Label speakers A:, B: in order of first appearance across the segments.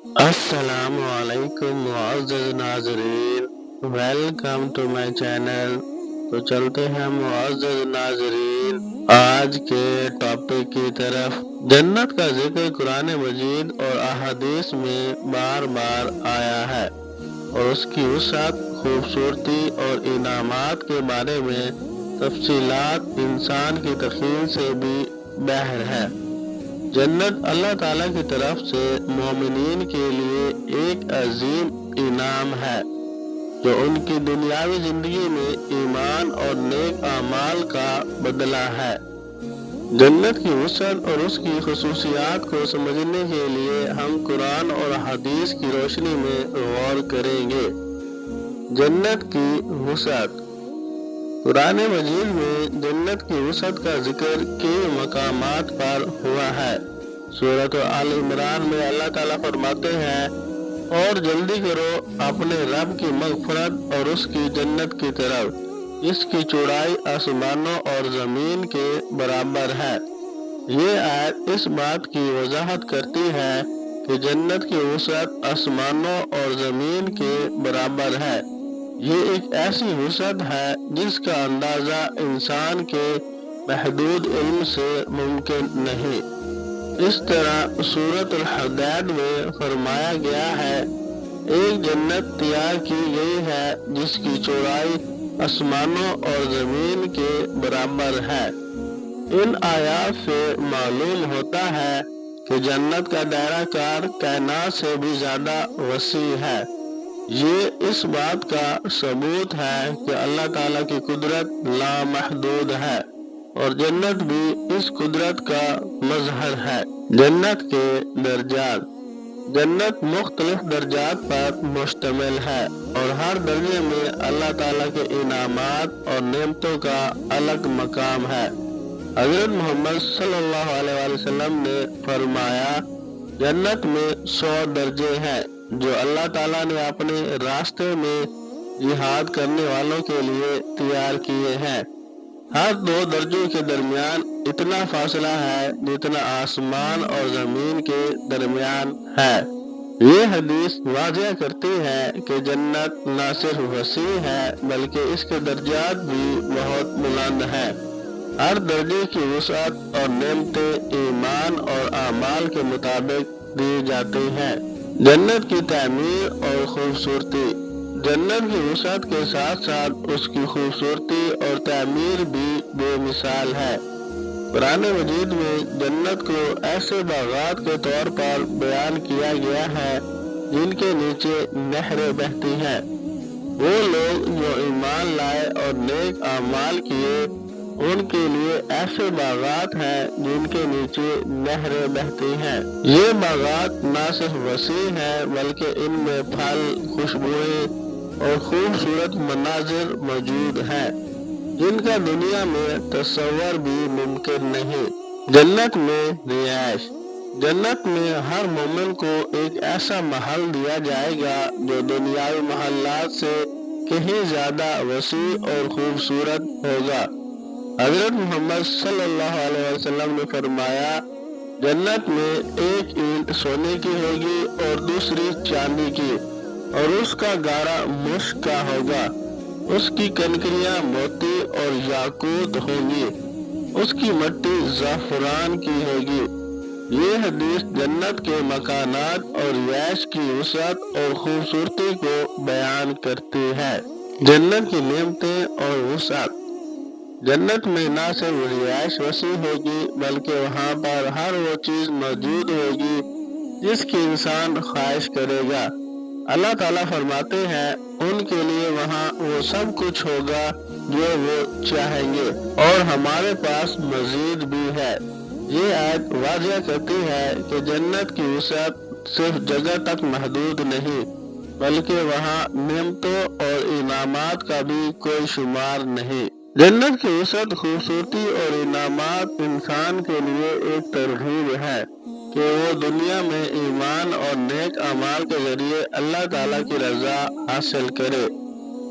A: السلام علیکم معزز ناظرین، ویلکم ٹو مائی چینل۔ تو چلتے ہیں معزز ناظرین آج کے ٹاپک کی طرف۔ جنت کا ذکر قرآن مجید اور احادیث میں بار بار آیا ہے اور اس کی وسعت، خوبصورتی اور انعامات کے بارے میں تفصیلات انسان کی تخیل سے بھی باہر ہے۔ جنت اللہ تعالیٰ کی طرف سے مومنین کے لیے ایک عظیم انعام ہے جو ان کی دنیاوی زندگی میں ایمان اور نیک اعمال کا بدلہ ہے۔ جنت کی وسعت اور اس کی خصوصیات کو سمجھنے کے لیے ہم قرآن اور حدیث کی روشنی میں غور کریں گے۔ جنت کی وسعت۔ قرآن مجید میں جنت کی وسعت کا ذکر کئی مقامات پر ہوا ہے۔ سورۃ آل عمران میں اللہ تعالیٰ فرماتے ہیں، اور جلدی کرو اپنے رب کی مغفرت اور اس کی جنت کی طرف، اس کی چوڑائی آسمانوں اور زمین کے برابر ہے۔ یہ آیت اس بات کی وضاحت کرتی ہے کہ جنت کی وسعت آسمانوں اور زمین کے برابر ہے۔ یہ ایک ایسی وسعت ہے جس کا اندازہ انسان کے محدود علم سے ممکن نہیں۔ اس طرح سورۃ الحدید میں فرمایا گیا ہے، ایک جنت تیار کی گئی ہے جس کی چوڑائی آسمانوں اور زمین کے برابر ہے۔ ان آیات سے معلوم ہوتا ہے کہ جنت کا دائرہ کار کائنات سے بھی زیادہ وسیع ہے۔ یہ اس بات کا ثبوت ہے کہ اللہ تعالیٰ کی قدرت لامحدود ہے اور جنت بھی اس قدرت کا مظہر ہے۔ جنت کے درجات۔ جنت مختلف درجات پر مشتمل ہے اور ہر درجے میں اللہ تعالیٰ کے انعامات اور نعمتوں کا الگ مقام ہے۔ حضرت محمد صلی اللہ علیہ وسلم نے فرمایا، جنت میں 100 درجے ہیں جو اللہ تعالیٰ نے اپنے راستے میں جہاد کرنے والوں کے لیے تیار کیے ہیں۔ ہر 2 درجوں کے درمیان اتنا فاصلہ ہے جتنا آسمان اور زمین کے درمیان ہے۔ یہ حدیث واضح کرتی ہے کہ جنت نہ صرف وسیع ہے بلکہ اس کے درجات بھی بہت بلند ہیں۔ ہر درجے کی وسعت اور نعمتیں ایمان اور اعمال کے مطابق دی جاتی ہیں۔ جنت کی تعمیر اور خوبصورتی۔ جنت کی وسعت کے ساتھ ساتھ اس کی خوبصورتی اور تعمیر بھی بے مثال ہے۔ قرآن مجید میں جنت کو ایسے باغات کے طور پر بیان کیا گیا ہے جن کے نیچے نہریں بہتی ہیں۔ وہ لوگ جو ایمان لائے اور نیک اعمال کیے، ان کے لیے ایسے باغات ہیں جن کے نیچے نہریں بہتی ہیں۔ یہ باغات نہ صرف وسیع ہیں بلکہ ان میں پھل، خوشبوئیں اور خوبصورت مناظر موجود ہیں جن کا دنیا میں تصور بھی ممکن نہیں۔ جنت میں رہائش۔ جنت میں ہر مومن کو ایک ایسا محل دیا جائے گا جو دنیاوی محلات سے کہیں زیادہ وسیع اور خوبصورت ہوگا۔ حضرت محمد صلی اللہ علیہ وسلم نے فرمایا، جنت میں ایک اینٹ سونے کی ہوگی اور دوسری چاندی کی، اور اس کا گارا مشک کا ہوگا۔ اس کی کنکریاں موتی اور یاقوت ہوں گی، اس کی مٹی زعفران کی ہوگی۔ یہ حدیث جنت کے مکانات اور رہائش کی وسعت اور خوبصورتی کو بیان کرتی ہے۔ جنت کی نعمتیں اور وسعت۔ جنت میں نہ صرف رہائش وسیع ہوگی بلکہ وہاں پر ہر وہ چیز موجود ہوگی جس کی انسان خواہش کرے گا۔ اللہ تعالیٰ فرماتے ہیں، ان کے لیے وہاں وہ سب کچھ ہوگا جو وہ چاہیں گے اور ہمارے پاس مزید بھی ہے۔ یہ آیت واضح کرتی ہے کہ جنت کی وسعت صرف جگہ تک محدود نہیں بلکہ وہاں نعمتوں اور انعامات کا بھی کوئی شمار نہیں۔ جنت کی وسعت، خوبصورتی اور انعامات انسان کے لیے ایک ترغیب ہے کہ وہ دنیا میں ایمان اور نیک اعمال کے ذریعے اللہ تعالیٰ کی رضا حاصل کرے۔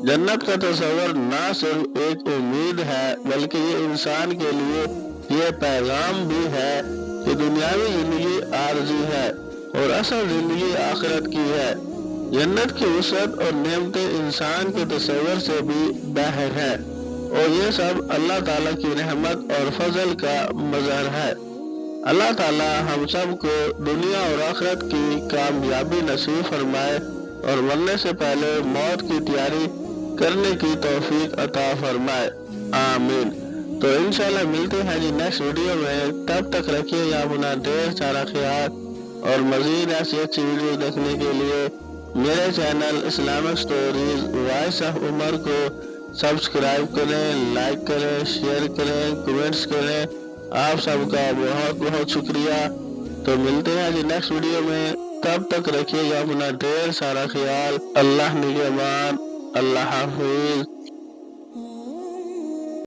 A: جنت کا تصور نہ صرف ایک امید ہے بلکہ یہ انسان کے لیے یہ پیغام بھی ہے کہ دنیاوی زندگی عارضی ہے اور اصل زندگی آخرت کی ہے۔ جنت کی وسعت اور نعمتیں انسان کے تصور سے بھی باہر ہے، اور یہ سب اللہ تعالیٰ کی رحمت اور فضل کا مظہر ہے۔ اللہ تعالیٰ ہم سب کو دنیا اور آخرت کی کامیابی نصیب فرمائے اور مرنے سے پہلے موت کی تیاری کرنے کی توفیق عطا فرمائے، آمین۔ تو انشاءاللہ ملتے ہیں نیکسٹ ویڈیو میں، تب تک رکھیے گا اپنا ڈھیر سارا خیال، اور مزید ایسی اچھی ویڈیو دیکھنے کے لیے میرے channel Islamic stories voice of Umar کو سبسکرائب کریں، لائک کریں، شیئر کریں، کمنٹس کریں۔ آپ سب کا بہت بہت شکریہ۔ تو ملتے ہیں نیکسٹ ویڈیو میں، تب تک رکھیے گا اپنا ڈھیر سارا خیال۔ اللہ نگہبان، اللہ حافظ۔